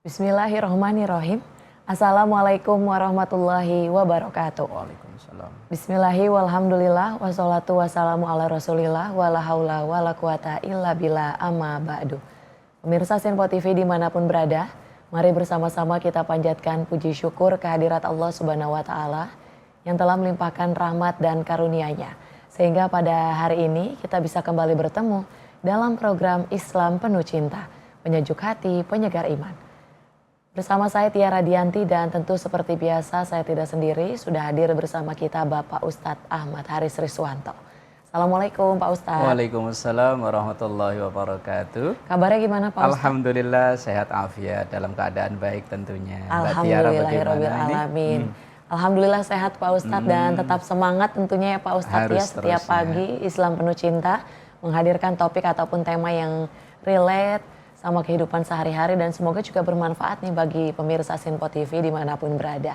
Bismillahirrahmanirrahim. Assalamualaikum warahmatullahi wabarakatuh. Waalaikumsalam. Bismillahi walhamdulillah wassalatu wassalamu ala rasulillah wala haula wala quwata illa billah amma ba'du. Pemirsa Senpo TV dimanapun berada, mari bersama-sama kita panjatkan puji syukur kehadirat Allah Subhanahu wa Ta'ala yang telah melimpahkan rahmat dan karunia-Nya, sehingga pada hari ini kita bisa kembali bertemu dalam program Islam Penuh Cinta, penyejuk hati, penyegar iman. Bersama saya Tia Radianti dan tentu seperti biasa saya tidak sendiri, sudah hadir bersama kita Bapak Ustadz Ahmad Haris Riswanto. Assalamualaikum Pak Ustadz. Waalaikumsalam warahmatullahi wabarakatuh. Kabarnya gimana Pak Ustadz? Alhamdulillah sehat afiat, dalam keadaan baik tentunya. Alhamdulillahirrahmanirrahim. Alhamdulillah sehat Pak Ustadz dan tetap semangat tentunya ya Pak Ustadz ya setiap pagi Islam Penuh Cinta menghadirkan topik ataupun tema yang relate sama kehidupan sehari-hari dan semoga juga bermanfaat nih bagi pemirsa Senpo TV dimanapun berada.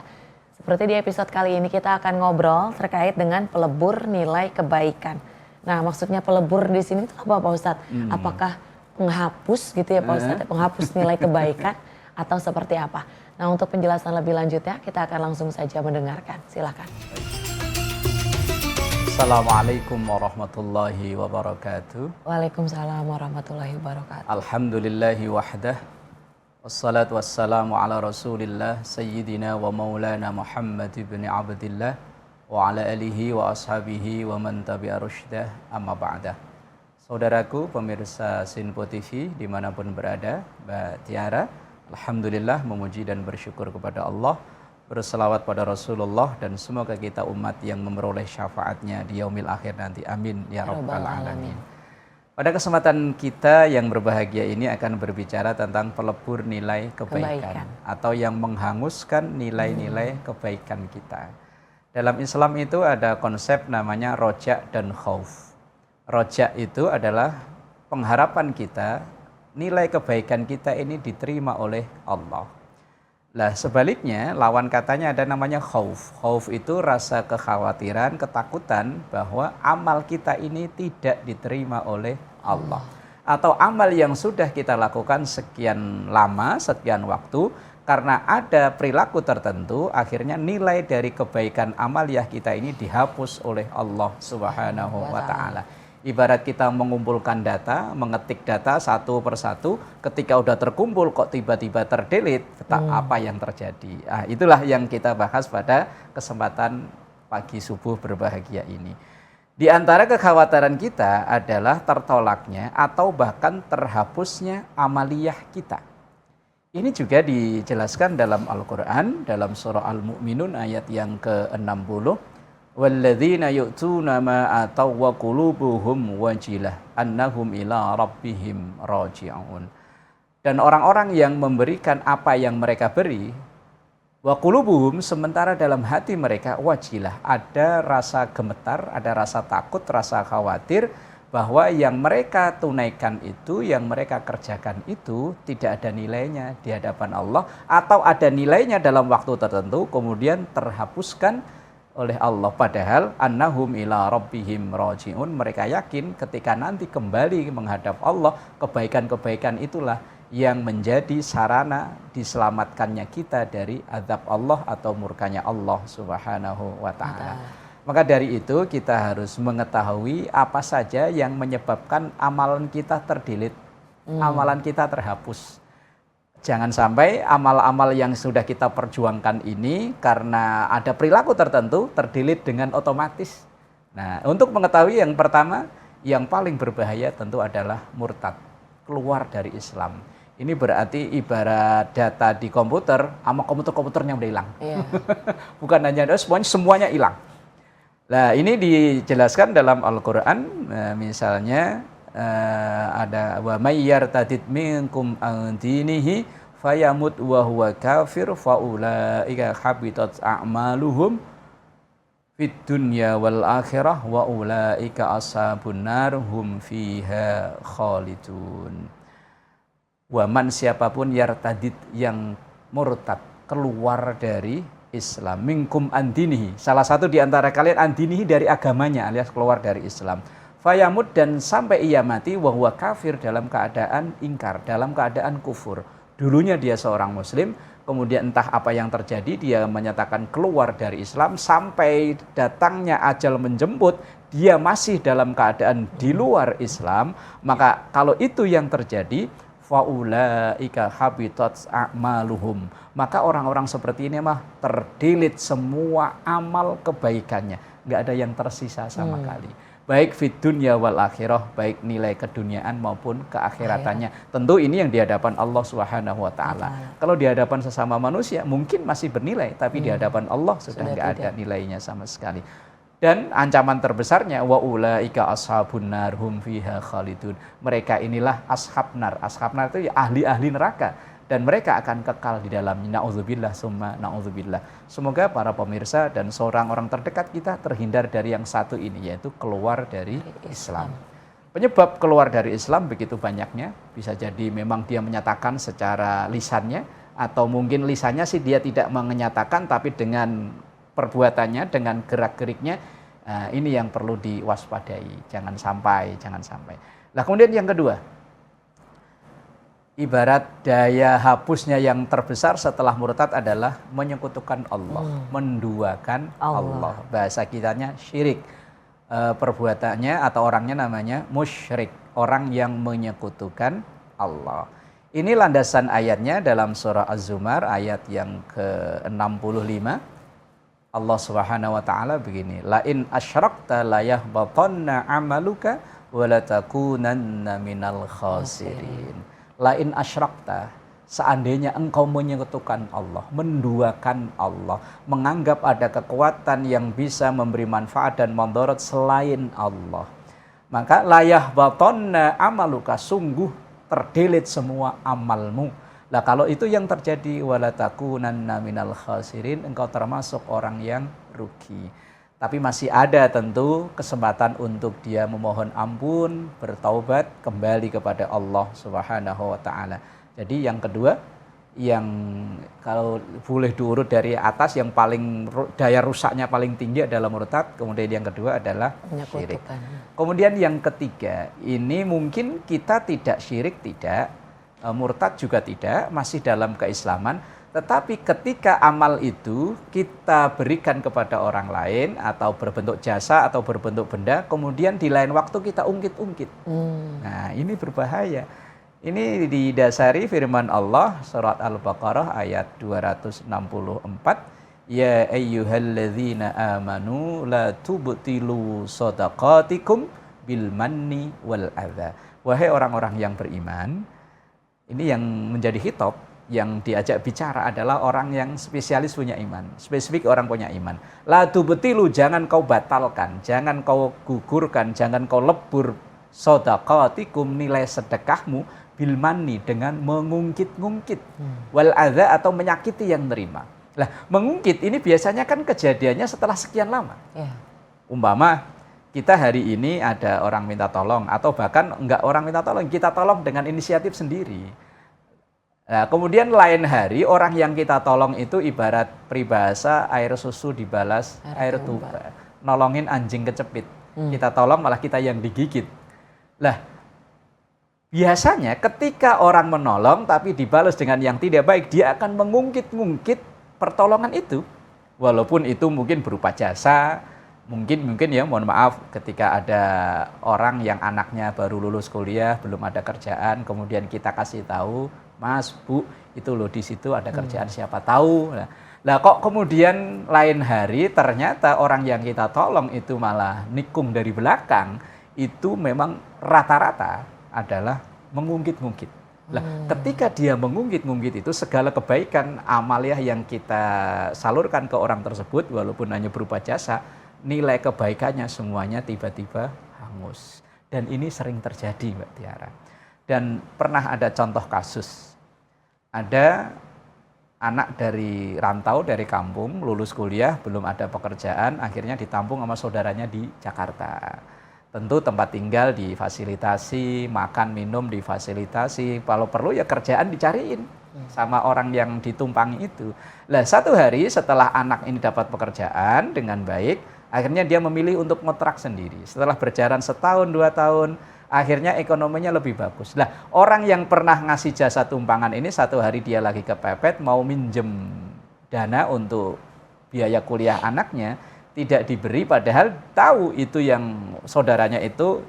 Seperti di episode kali ini kita akan ngobrol terkait dengan pelebur nilai kebaikan. Nah maksudnya pelebur di sini itu apa Pak Ustadz? Apakah penghapus gitu ya Pak Ustadz? Penghapus nilai kebaikan atau seperti apa? Nah untuk penjelasan lebih lanjutnya kita akan langsung saja mendengarkan. Silakan. Assalamualaikum warahmatullahi wabarakatuh. Waalaikumsalam warahmatullahi wabarakatuh. Alhamdulillahi wahdah. Wassalatu wassalamu ala rasulillah Sayyidina wa maulana Muhammad ibn Abdillah wa ala alihi wa ashabihi wa man tabi'a rusydah amma ba'dah. Saudaraku pemirsa Senpo TV dimanapun berada, Mbak Tiara, alhamdulillah memuji dan bersyukur kepada Allah, berselawat pada Rasulullah dan semoga kita umat yang memperoleh syafaatnya di yaumil akhir nanti. Amin ya rabbal alamin. Pada kesempatan kita yang berbahagia ini akan berbicara tentang pelebur nilai kebaikan atau yang menghanguskan nilai-nilai kebaikan kita. Dalam Islam itu ada konsep namanya roja dan khauf. Roja itu adalah pengharapan kita nilai kebaikan kita ini diterima oleh Allah. Lah sebaliknya lawan katanya ada namanya khauf. Khauf itu rasa kekhawatiran, ketakutan bahwa amal kita ini tidak diterima oleh Allah. Atau amal yang sudah kita lakukan sekian lama, sekian waktu, karena ada perilaku tertentu, akhirnya nilai dari kebaikan amaliyah kita ini dihapus oleh Allah Subhanahu wa Ta'ala. Ibarat kita mengumpulkan data, mengetik data satu persatu, ketika udah terkumpul kok tiba-tiba terdelete, apa yang terjadi? Nah, itulah yang kita bahas pada kesempatan pagi subuh berbahagia ini. Di antara kekhawatiran kita adalah tertolaknya atau bahkan terhapusnya amaliyah kita. Ini juga dijelaskan dalam Al-Quran, dalam surah Al-Mu'minun ayat yang ke-60. Walladzina yu'tuna ma ataw wa qulubuhum wajilah annahum ila rabbihim raji'un. Dan orang-orang yang memberikan apa yang mereka beri, wa qulubuhum, sementara dalam hati mereka wajilah, ada rasa gemetar, ada rasa takut, rasa khawatir bahwa yang mereka tunaikan itu, yang mereka kerjakan itu tidak ada nilainya di hadapan Allah, atau ada nilainya dalam waktu tertentu kemudian terhapuskan oleh Allah, padahal annahum ila rabbihim raji'un, mereka yakin ketika nanti kembali menghadap Allah, kebaikan-kebaikan itulah yang menjadi sarana diselamatkannya kita dari azab Allah atau murkanya Allah Subhanahu wa Ta'ala. Maka dari itu kita harus mengetahui apa saja yang menyebabkan amalan kita terdelete, amalan kita terhapus. Jangan sampai amal-amal yang sudah kita perjuangkan ini karena ada perilaku tertentu terdelete dengan otomatis. Nah, untuk mengetahui yang pertama, yang paling berbahaya tentu adalah murtad, keluar dari Islam. Ini berarti ibarat data di komputer, sama komputernya udah hilang. Bukan hanya semuanya hilang. Nah, ini dijelaskan dalam Al-Quran, misalnya ada wa may yartadid minkum an dinihi fayamut wa huwa kafir fa ulaika habitat a'maluhum fid dunya wal akhirah wa ulaika ashabun nar hum fiha khalidun. Wa man, siapapun yartadid, yang murtad, keluar dari Islam, minkum an dinihi, salah satu di antara kalian an dinihi, dari agamanya alias keluar dari Islam, fayamut, dan sampai ia mati, wa huwa kafir, dalam keadaan ingkar, dalam keadaan kufur, dulunya dia seorang muslim, kemudian entah apa yang terjadi, dia menyatakan keluar dari Islam, sampai datangnya ajal menjemput, dia masih dalam keadaan di luar Islam, maka kalau itu yang terjadi, faulaika habitat a'maluhum, maka orang-orang seperti ini mah terdelete semua amal kebaikannya, nggak ada yang tersisa sama kali, baik fid dunya wal akhirah, baik nilai keduniaan maupun keakhiratannya. Tentu ini yang di hadapan Allah Subhanahu wa taala. Kalau di hadapan sesama manusia mungkin masih bernilai, tapi di hadapan Allah sudah nggak ada nilainya sama sekali. Dan ancaman terbesarnya, wa ulaika ashabun nar hum fiha khalidun. Mereka inilah ashab nar. Ashab nar itu ya ahli-ahli neraka, dan mereka akan kekal di dalamnya. Na'udzubillah summa na'udzubillah. Semoga para pemirsa dan seorang orang terdekat kita terhindar dari yang satu ini, yaitu keluar dari Islam. Penyebab keluar dari Islam begitu banyaknya. Bisa jadi memang dia menyatakan secara lisannya, atau mungkin lisannya sih dia tidak menyatakan, tapi dengan perbuatannya, dengan gerak-geriknya, ini yang perlu diwaspadai. Jangan sampai. Nah, kemudian yang kedua, ibarat daya hapusnya yang terbesar setelah murtad adalah menyekutukan Allah, menduakan Allah. Bahasa kitanya syirik. Perbuatannya atau orangnya namanya musyrik, orang yang menyekutukan Allah. Ini landasan ayatnya dalam surah Az-Zumar ayat yang ke-65. Allah Subhanahu wa taala begini, la in asyrakta la yahbatanna amaluka wa la takunanna minal khasirin. La in asyrakta, seandainya engkau menyekutukan Allah, menduakan Allah, menganggap ada kekuatan yang bisa memberi manfaat dan mandorot selain Allah, maka la yahbatanna amaluka, sungguh terdelete semua amalmu. Nah, kalau itu yang terjadi, wala takunanna minal khasirin, engkau termasuk orang yang rugi. Tapi masih ada tentu kesempatan untuk dia memohon ampun, bertaubat, kembali kepada Allah Subhanahu wa taala. Jadi yang kedua, yang kalau boleh diurut dari atas, yang paling daya rusaknya paling tinggi adalah murtad, kemudian yang kedua adalah syirik. Kemudian yang ketiga, ini mungkin kita tidak syirik, tidak murtad juga tidak, masih dalam keislaman, tetapi ketika amal itu kita berikan kepada orang lain, atau berbentuk jasa atau berbentuk benda, kemudian di lain waktu kita ungkit-ungkit. Nah, ini berbahaya. Ini didasari firman Allah surat Al-Baqarah ayat 264, ya ayyuhalladzina amanu la tubtilu shadaqatikum bil manni wal adza. Wahai orang-orang yang beriman. Ini yang menjadi khitab, yang diajak bicara adalah orang yang spesialis punya iman, spesifik orang punya iman. La tubtilu, jangan kau batalkan, jangan kau gugurkan, jangan kau lebur shadaqatikum, nilai sedekahmu, bil manni, dengan mengungkit-ungkit, wal adza, atau menyakiti yang menerima. Lah, mengungkit ini biasanya kan kejadiannya setelah sekian lama. Umpama kita hari ini ada orang minta tolong, atau bahkan enggak orang minta tolong, kita tolong dengan inisiatif sendiri. Nah, kemudian lain hari orang yang kita tolong itu ibarat peribahasa air susu dibalas air tuba. Nolongin anjing kecepit. Kita tolong malah kita yang digigit. Lah, biasanya ketika orang menolong tapi dibalas dengan yang tidak baik, dia akan mengungkit-ungkit pertolongan itu. Walaupun itu mungkin berupa jasa, mungkin ya, mohon maaf, ketika ada orang yang anaknya baru lulus kuliah, belum ada kerjaan, kemudian kita kasih tahu, Mas, Bu, itu loh di situ ada kerjaan, siapa tahu. Nah, kok kemudian lain hari ternyata orang yang kita tolong itu malah nikung dari belakang, itu memang rata-rata adalah mengungkit-ungkit. Nah, ketika dia mengungkit-ungkit itu, segala kebaikan amaliah yang kita salurkan ke orang tersebut, walaupun hanya berupa jasa, nilai kebaikannya semuanya tiba-tiba hangus. Dan ini sering terjadi, Mbak Tiara. Dan pernah ada contoh kasus. Ada anak dari rantau, dari kampung, lulus kuliah, belum ada pekerjaan, akhirnya ditampung sama saudaranya di Jakarta. Tentu tempat tinggal difasilitasi, makan minum difasilitasi, kalau perlu ya kerjaan dicariin sama orang yang ditumpangi itu. Lah, satu hari setelah anak ini dapat pekerjaan dengan baik, akhirnya dia memilih untuk ngontrak sendiri. Setelah berjalan setahun, 2 tahun, akhirnya ekonominya lebih bagus. Nah, orang yang pernah ngasih jasa tumpangan ini satu hari dia lagi kepepet mau minjem dana untuk biaya kuliah anaknya, tidak diberi padahal tahu itu yang saudaranya itu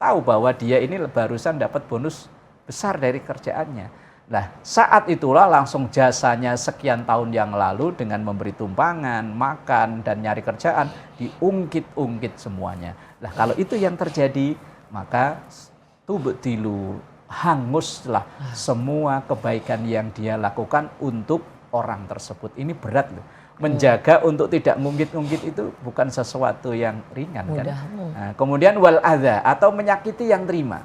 tahu bahwa dia ini barusan dapat bonus besar dari kerjaannya. Nah, saat itulah langsung jasanya sekian tahun yang lalu dengan memberi tumpangan, makan, dan nyari kerjaan, diungkit-ungkit semuanya. Nah, kalau itu yang terjadi, maka tubtilu, hanguslah semua kebaikan yang dia lakukan untuk orang tersebut. Ini berat loh. Menjaga untuk tidak ngungkit-ngungkit itu bukan sesuatu yang ringan kan. Nah, kemudian wal adza atau menyakiti yang terima.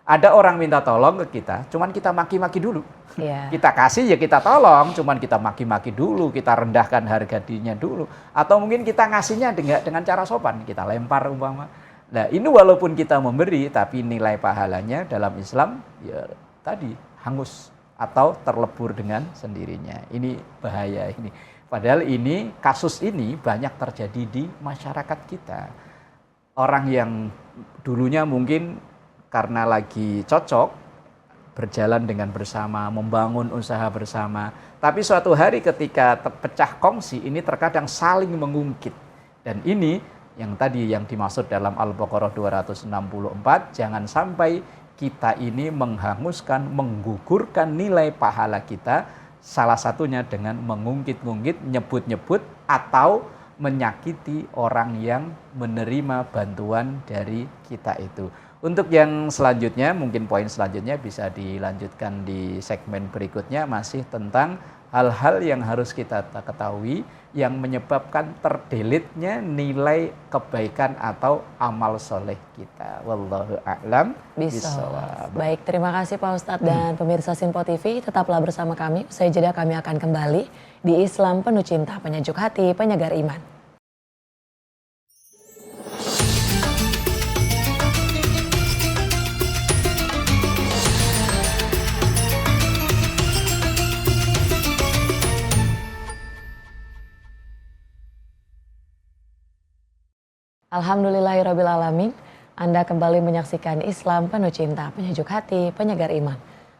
Ada orang minta tolong ke kita, cuman kita maki-maki dulu. Yeah. Kita kasih ya kita tolong, cuman kita maki-maki dulu, kita rendahkan harga dirinya dulu. Atau mungkin kita ngasihnya dengan cara sopan, kita lempar umpama. Nah, ini walaupun kita memberi, tapi nilai pahalanya dalam Islam ya tadi hangus atau terlebur dengan sendirinya. Ini bahaya ini. Padahal ini kasus ini banyak terjadi di masyarakat kita. Orang yang dulunya mungkin karena lagi cocok, berjalan dengan bersama, membangun usaha bersama. Tapi suatu hari ketika pecah kongsi, ini terkadang saling mengungkit. Dan ini yang tadi yang dimaksud dalam Al-Baqarah 264, jangan sampai kita ini menghanguskan, menggugurkan nilai pahala kita, salah satunya dengan mengungkit-ungkit, nyebut-nyebut, atau menyakiti orang yang menerima bantuan dari kita itu. Untuk yang selanjutnya, mungkin poin selanjutnya bisa dilanjutkan di segmen berikutnya, masih tentang hal-hal yang harus kita ketahui yang menyebabkan terdelitnya nilai kebaikan atau amal soleh kita. Wallahu a'lam bishawab. Baik, terima kasih Pak Ustadz dan pemirsa Sinpo TV. Tetaplah bersama kami. Usai jeda kami akan kembali di Islam Penuh Cinta, Penyejuk Hati, Penyegar Iman. Alhamdulillahirrabbilalamin, Anda kembali menyaksikan Islam Penuh Cinta, Penyejuk Hati, Penyegar Iman.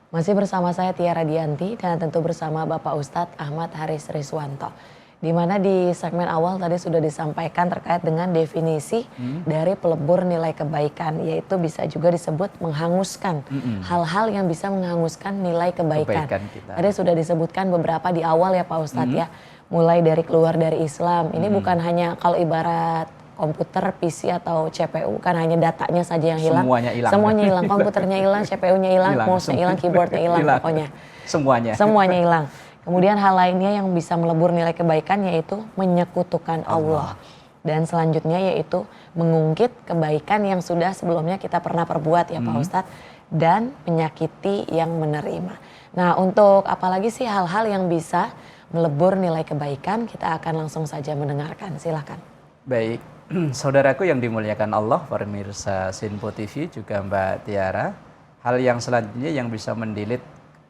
Masih bersama saya Tiara Dianti dan tentu bersama Bapak Ustadz Ahmad Haris Rizwanto. Di mana di segmen awal tadi sudah disampaikan terkait dengan definisi dari pelebur nilai kebaikan, yaitu bisa juga disebut menghanguskan hal-hal yang bisa menghanguskan nilai kebaikan. Tadi sudah disebutkan beberapa di awal ya Pak Ustadz ya, mulai dari keluar dari Islam. Ini bukan hanya kalau ibarat komputer, PC atau CPU, kan hanya datanya saja yang hilang. Semuanya hilang, komputernya hilang, CPU-nya hilang, mouse-nya hilang, keyboard-nya hilang, pokoknya. Semuanya hilang. Kemudian hal lainnya yang bisa melebur nilai kebaikan yaitu menyekutukan Allah. Dan selanjutnya yaitu mengungkit kebaikan yang sudah sebelumnya kita pernah perbuat ya Pak Ustadz. Dan menyakiti yang menerima. Nah, untuk apalagi sih hal-hal yang bisa melebur nilai kebaikan, kita akan langsung saja mendengarkan. Silakan. Baik. Saudaraku yang dimuliakan Allah, pemirsa Sinpo TV, juga Mbak Tiara, hal yang selanjutnya yang bisa mendilit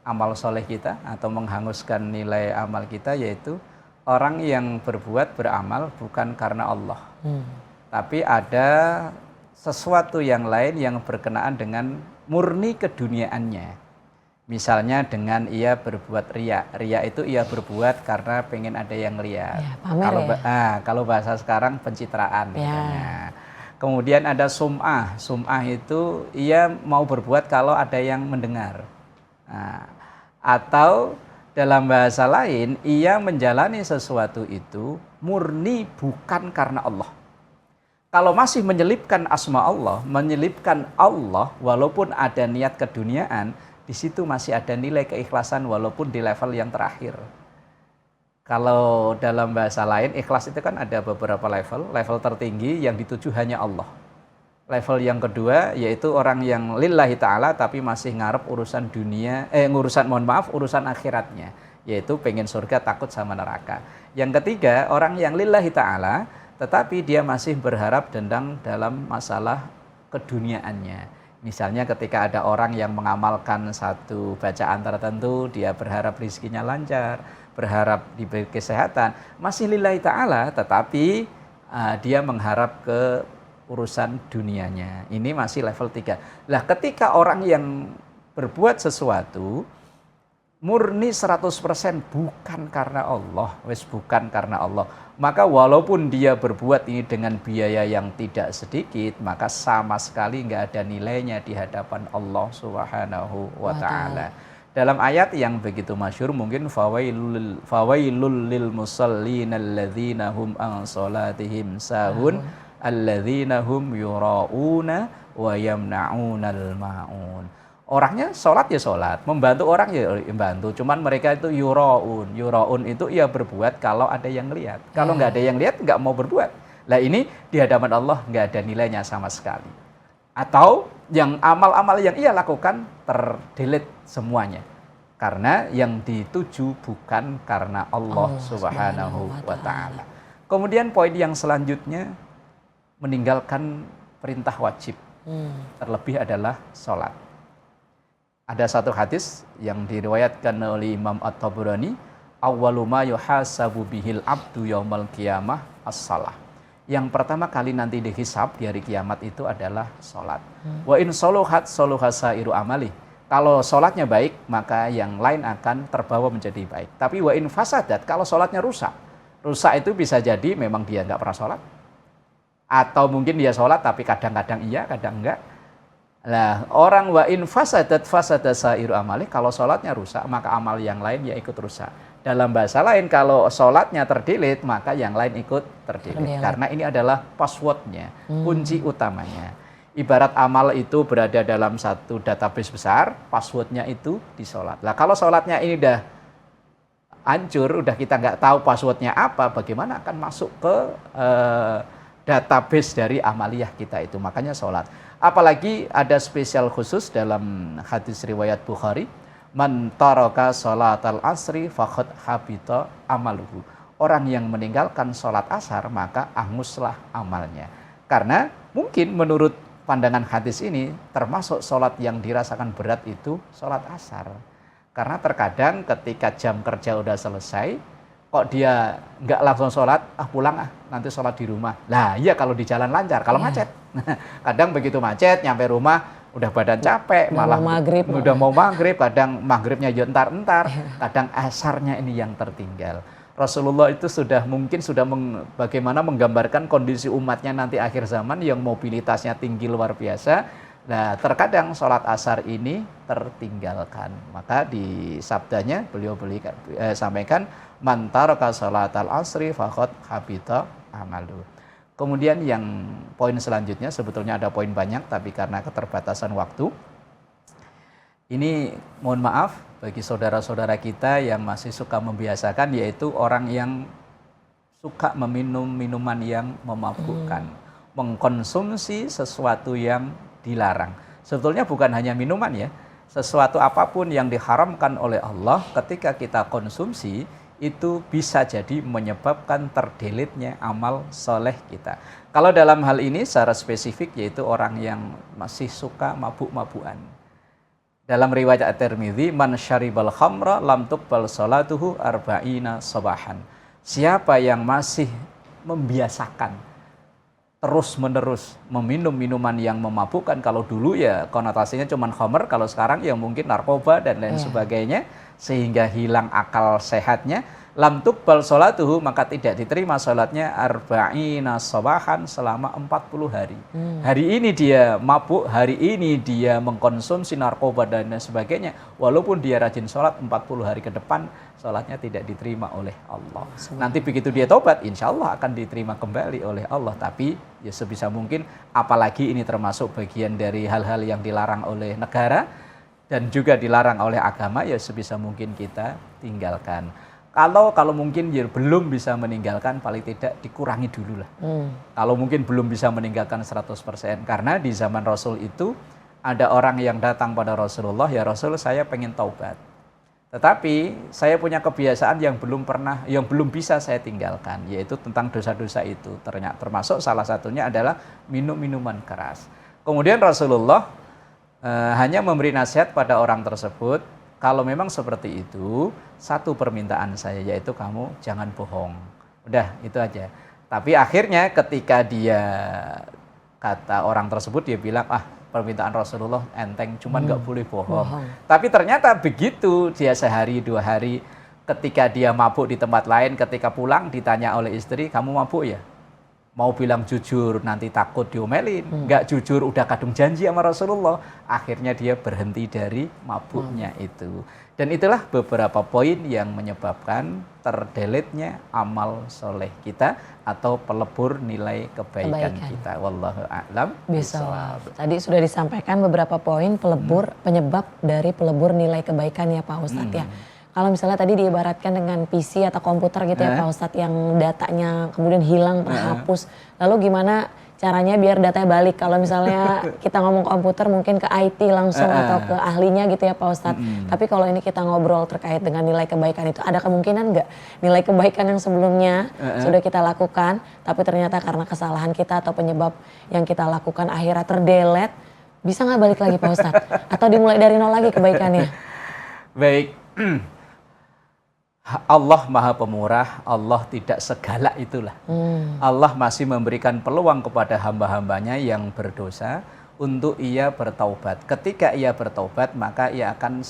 amal soleh kita atau menghanguskan nilai amal kita yaitu orang yang berbuat beramal bukan karena Allah, tapi ada sesuatu yang lain yang berkenaan dengan murni keduniaannya. Misalnya dengan ia berbuat riya. Riya itu ia berbuat karena pengen ada yang lihat. Ya, pamer kalau bahasa sekarang pencitraan. Ya. Kemudian ada sum'ah. Sum'ah itu ia mau berbuat kalau ada yang mendengar. Nah, atau dalam bahasa lain ia menjalani sesuatu itu murni bukan karena Allah. Kalau masih menyelipkan asma Allah, menyelipkan Allah walaupun ada niat keduniaan, di situ masih ada nilai keikhlasan walaupun di level yang terakhir. Kalau dalam bahasa lain, ikhlas itu kan ada beberapa level. Level tertinggi yang dituju hanya Allah. Level yang kedua yaitu orang yang lillahi ta'ala tapi masih ngarep urusan dunia, urusan akhiratnya. Yaitu pengen surga takut sama neraka. Yang ketiga, orang yang lillahi ta'ala tetapi dia masih berharap dalam masalah keduniaannya. Misalnya ketika ada orang yang mengamalkan satu bacaan tertentu, dia berharap rezekinya lancar, berharap diberi kesehatan, masih lillahi ta'ala, tetapi dia mengharap urusan dunianya. Ini masih level 3. Lah ketika orang yang berbuat sesuatu murni 100% bukan karena Allah, bukan karena Allah, maka walaupun dia berbuat ini dengan biaya yang tidak sedikit, maka sama sekali nggak ada nilainya di hadapan Allah Subhanahu wa Ta'ala. Dalam ayat yang begitu masyhur mungkin fawailul lil musallin alladzina hum an salatihim sahun alladzina hum yurauna wa yamna'unal ma'un. Orangnya sholat ya sholat, membantu orang ya membantu, cuman mereka itu yuraun. Yuraun itu ia berbuat kalau ada yang lihat. Kalau nggak ada yang lihat nggak mau berbuat. Lah ini di hadapan Allah nggak ada nilainya sama sekali. Atau yang amal-amal yang ia lakukan terdelete semuanya. Karena yang dituju bukan karena Allah Subhanahu wa Ta'ala. Kemudian poin yang selanjutnya, meninggalkan perintah wajib. Terlebih adalah sholat. Ada satu hadis yang diriwayatkan oleh Imam At-Tabrani, awwalu ma yuhasabu bihil abdu yaumal qiyamah as-shalah. Yang pertama kali nanti dihisab di hari kiamat itu adalah sholat. Wa in soluhat soluhasairu amali. Kalau sholatnya baik, maka yang lain akan terbawa menjadi baik. Tapi wa in fasadat, kalau sholatnya rusak. Rusak itu bisa jadi memang dia nggak pernah sholat. Atau mungkin dia sholat tapi kadang-kadang iya, kadang enggak. Nah, orang wa in fasadat sairu amali, kalau sholatnya rusak, maka amal yang lain ya ikut rusak. Dalam bahasa lain, kalau sholatnya terdelete, maka yang lain ikut terdelete. Karena ini adalah passwordnya, kunci utamanya. Ibarat amal itu berada dalam satu database besar, passwordnya itu di sholat. Nah, kalau sholatnya ini udah hancur, udah kita nggak tahu passwordnya apa, bagaimana akan masuk ke database dari amaliyah kita itu. Makanya sholat. Apalagi ada spesial khusus dalam hadis riwayat Bukhari, man taraka sholatal asri faqad habita amaluhu. Orang yang meninggalkan sholat asar maka anguslah amalnya. Karena mungkin menurut pandangan hadis ini termasuk sholat yang dirasakan berat itu sholat asar. Karena terkadang ketika jam kerja udah selesai, kok dia nggak langsung sholat, pulang nanti sholat di rumah. Lah iya kalau di jalan lancar, kalau macet. Kadang begitu macet, nyampe rumah udah badan capek, malah udah mau maghrib, kadang maghribnya ya entar-entar, kadang asarnya ini yang tertinggal. Rasulullah itu bagaimana menggambarkan kondisi umatnya nanti akhir zaman yang mobilitasnya tinggi luar biasa. Nah, terkadang sholat asar ini tertinggalkan. Maka di sabdanya beliau sampaikan, man taraka sholatal asri faqad habita amalu. Kemudian yang poin selanjutnya, sebetulnya ada poin banyak, tapi karena keterbatasan waktu, ini mohon maaf bagi saudara-saudara kita yang masih suka membiasakan, yaitu orang yang suka meminum minuman yang memabukkan, mengkonsumsi sesuatu yang dilarang. Sebetulnya bukan hanya minuman ya, sesuatu apapun yang diharamkan oleh Allah ketika kita konsumsi, itu bisa jadi menyebabkan terdelete-nya amal soleh kita. Kalau dalam hal ini secara spesifik yaitu orang yang masih suka mabuk-mabukan. Dalam riwayat At-Tirmidzi, man syaribal khamra lam tuqbal salatuhu arba'ina sabahan. Siapa yang masih membiasakan terus-menerus meminum minuman yang memabukkan, kalau dulu ya konotasinya cuma khamr, kalau sekarang ya mungkin narkoba dan lain sebagainya, sehingga hilang akal sehatnya, lam tuqbal sholatuhu, maka tidak diterima sholatnya arba'ina sabahan, selama 40 hari. Hari ini dia mabuk, hari ini dia mengkonsumsi narkoba dan lain sebagainya, walaupun dia rajin sholat 40 hari ke depan, sholatnya tidak diterima oleh Allah. Nanti begitu dia tobat, insya Allah akan diterima kembali oleh Allah. Tapi ya sebisa mungkin, apalagi ini termasuk bagian dari hal-hal yang dilarang oleh negara dan juga dilarang oleh agama, ya sebisa mungkin kita tinggalkan. Kalau mungkin ya belum bisa meninggalkan, paling tidak dikurangi dulu lah. Kalau mungkin belum bisa meninggalkan 100%. Karena di zaman Rasul itu ada orang yang datang pada Rasulullah, ya Rasul, saya pengen taubat. Tetapi saya punya kebiasaan yang belum bisa saya tinggalkan, yaitu tentang dosa-dosa itu. Termasuk salah satunya adalah minum minuman keras. Kemudian Rasulullah hanya memberi nasihat pada orang tersebut, kalau memang seperti itu, satu permintaan saya, yaitu kamu jangan bohong. Udah, itu aja. Tapi akhirnya ketika dia kata orang tersebut dia bilang, permintaan Rasulullah enteng, cuman nggak boleh bohong. Tapi ternyata begitu dia sehari 2 hari ketika dia mabuk di tempat lain, ketika pulang ditanya oleh istri, kamu mabuk ya? Mau bilang jujur nanti takut diomelin, nggak jujur udah kadung janji sama Rasulullah, akhirnya dia berhenti dari mabuknya itu. Dan itulah beberapa poin yang menyebabkan terdeletnya amal soleh kita atau pelebur nilai kebaikan kita. Wallahu a'lam bishawab. Tadi sudah disampaikan beberapa poin pelebur penyebab dari pelebur nilai kebaikan ya Pak Ustadz ya. Kalau misalnya tadi diibaratkan dengan PC atau komputer gitu ya Pak Ustadz yang datanya kemudian hilang, terhapus. Lalu gimana caranya biar datanya balik? Kalau misalnya kita ngomong komputer mungkin ke IT langsung atau ke ahlinya gitu ya Pak Ustadz. Tapi kalau ini kita ngobrol terkait dengan nilai kebaikan itu, ada kemungkinan nggak nilai kebaikan yang sebelumnya sudah kita lakukan, tapi ternyata karena kesalahan kita atau penyebab yang kita lakukan akhirnya terdelete, bisa nggak balik lagi Pak Ustadz? Atau dimulai dari nol lagi kebaikannya? Baik. Allah Maha Pemurah, Allah tidak segala itulah. Allah masih memberikan peluang kepada hamba-hambanya yang berdosa untuk ia bertaubat. Ketika ia bertaubat, maka ia akan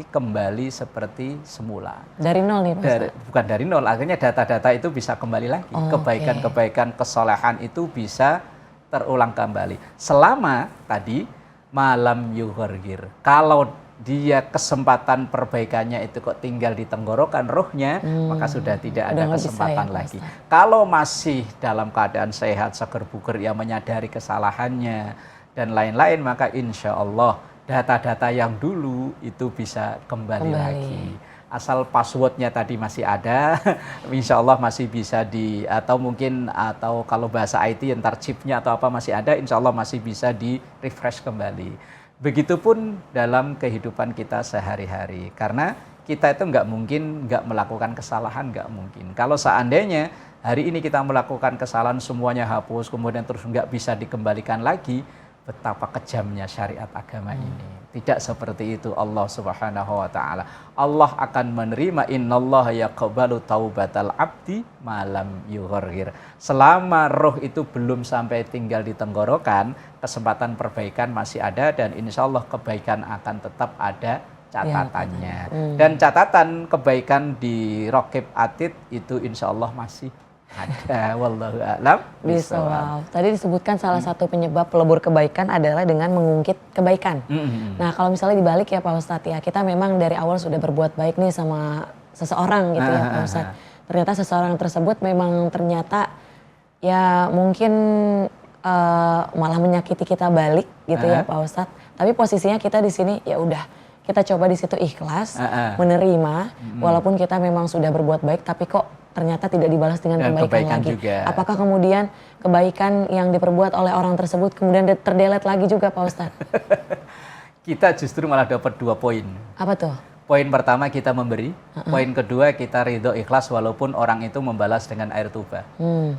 kembali seperti semula. Dari nol nih Pak? Bukan dari nol, akhirnya data-data itu bisa kembali lagi. Kebaikan-kebaikan, kesolehan itu bisa terulang kembali. Selama tadi malam yuhorgir. Kalau dia kesempatan perbaikannya itu kok tinggal di tenggorokan rohnya, maka sudah tidak ada kesempatan lagi. Kalau masih dalam keadaan sehat, seger buger, ia menyadari kesalahannya dan lain-lain, maka insya Allah data-data yang dulu itu bisa kembali lagi. Asal passwordnya tadi masih ada, insya Allah masih bisa atau kalau bahasa IT ntar chipnya atau apa masih ada, insya Allah masih bisa di refresh kembali. Begitupun dalam kehidupan kita sehari-hari, karena kita itu nggak mungkin nggak melakukan kesalahan, nggak mungkin. Kalau seandainya hari ini kita melakukan kesalahan semuanya hapus, kemudian terus nggak bisa dikembalikan lagi, betapa kejamnya syariat agama ini. Tidak seperti itu Allah Subhanahu wa taala. Allah akan menerima, innallaha yaqbalu taubatal abdi malam yughorgir. Selama roh itu belum sampai tinggal di tenggorokan, kesempatan perbaikan masih ada dan insya Allah kebaikan akan tetap ada catatannya. Dan catatan kebaikan di Raqib Atid itu insya Allah masih ada. Wallahu a'lam bishawab. Tadi disebutkan salah satu penyebab pelebur kebaikan adalah dengan mengungkit kebaikan. Nah kalau misalnya dibalik ya Pak Ustadz ya, kita memang dari awal sudah berbuat baik nih sama seseorang gitu ya Pak Ustadz. Ternyata seseorang tersebut memang ternyata ya mungkin malah menyakiti kita balik gitu ya Pak Ustadz. Tapi posisinya kita di sini ya udah, kita coba di situ ikhlas, menerima, walaupun kita memang sudah berbuat baik, tapi kok ternyata tidak dibalas dengan kebaikan lagi. Juga. Apakah kemudian kebaikan yang diperbuat oleh orang tersebut kemudian terdelet lagi juga Pak Ustadz? Kita justru malah dapat 2 poin. Apa tuh? Poin pertama kita memberi, poin kedua kita ridho ikhlas walaupun orang itu membalas dengan air tuba.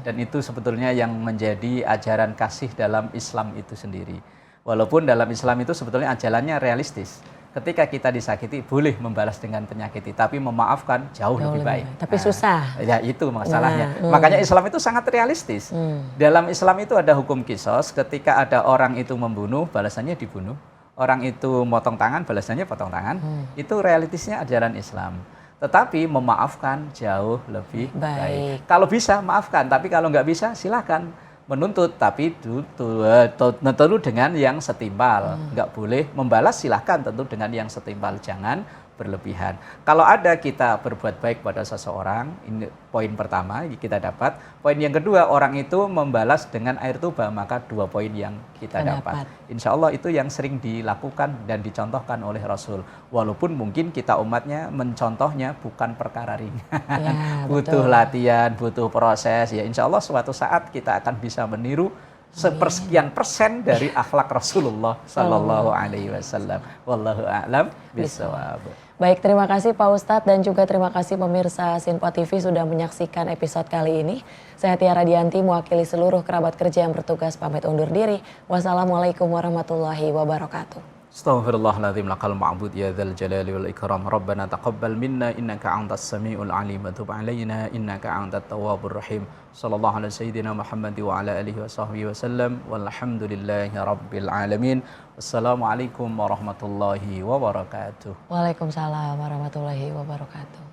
Dan itu sebetulnya yang menjadi ajaran kasih dalam Islam itu sendiri. Walaupun dalam Islam itu sebetulnya ajarannya realistis. Ketika kita disakiti boleh membalas dengan penyakiti, tapi memaafkan jauh lebih baik. Tapi susah. Ya itu masalahnya. Makanya Islam itu sangat realistis. Dalam Islam itu ada hukum kisos, ketika ada orang itu membunuh, balasannya dibunuh. Orang itu motong tangan, balasannya potong tangan. Itu realistisnya ajaran Islam. Tetapi memaafkan jauh lebih baik. Kalau bisa maafkan, tapi kalau nggak bisa silakan menuntut, tapi tentu dengan yang setimpal. Nggak boleh membalas, silahkan tentu dengan yang setimpal, jangan berlebihan. Kalau ada kita berbuat baik pada seseorang, ini poin pertama kita dapat. Poin yang kedua, orang itu membalas dengan air tuba, maka 2 poin yang kita dapat. Insya Allah itu yang sering dilakukan dan dicontohkan oleh Rasul. Walaupun mungkin kita umatnya mencontohnya bukan perkara ringan. Ya, butuh latihan, butuh proses. Ya insya Allah suatu saat kita akan bisa meniru sepersekian persen dari akhlak Rasulullah Sallallahu Alaihi Wasallam. Wallahu a'lam bishawab. Baik, terima kasih Pak Ustadz dan juga terima kasih pemirsa Sinpo TV sudah menyaksikan episode kali ini. Saya Tiara Dianti mewakili seluruh kerabat kerja yang bertugas pamit undur diri. Wassalamualaikum warahmatullahi wabarakatuh. Astaghfirullahaladzim lakal ma'bud ya dzal jalali wal ikram. Rabbana taqabbal minna innaka antas samiul alim wa tub alaina innaka antat tawwabur rahim. Sallallahu alaihi sayyidina Muhammad wa ala alihi wa sahbihi wasallam. Walhamdulillahi rabbil alamin. Wassalamualaikum warahmatullahi wabarakatuh. Waalaikumsalam warahmatullahi wabarakatuh.